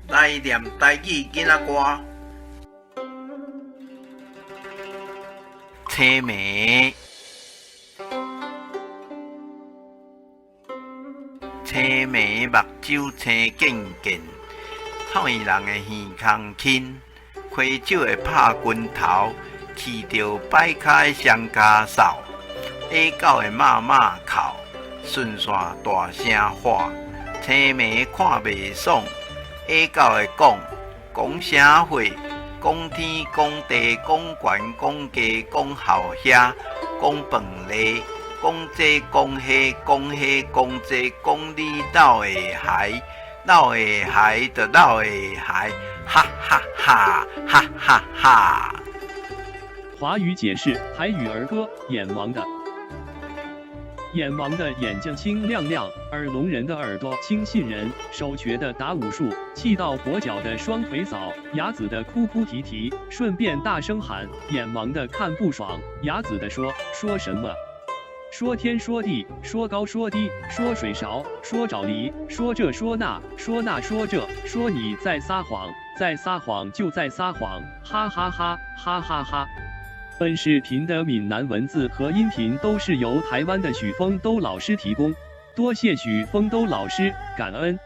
来念台语囡仔歌。青梅，青梅目睭青见见，草原人的耳空轻，花酒的拍拳头，骑着摆卡的双脚扫，下狗的骂骂哭，顺线大声喊，青梅看袂爽，下狗的讲啥话？讲天讲地讲悬讲低讲后遐，讲饭粒讲这讲迄讲迄讲这讲你老的孩，老的孩就老的孩，哈哈哈哈哈哈。华语解释台语儿歌，眼王的。眼王的眼睛清亮亮，耳聋人的耳朵清信人，手瘸的打武术，气到跛脚的双腿扫，哑子的哭哭啼啼，顺便大声喊，眼王的看不爽，哑子的说什么？说天说地，说高说低，说水勺，说找梨，说这说那，说那说这，说你在撒谎，再撒谎就在撒谎，哈哈哈哈哈哈。本视频的闽南文字和音频都是由台湾的许丰都老师提供，多谢许丰都老师，感恩。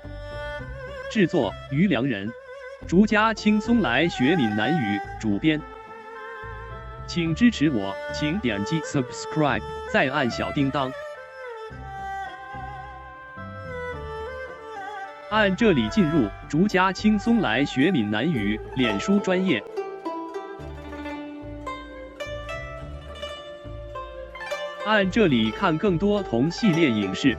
制作于良人，竹家轻松来学闽南语，主编。请支持我，请点击 subscribe， 再按小叮当。按这里进入竹家轻松来学闽南语脸书专页。按这里看更多同系列影视。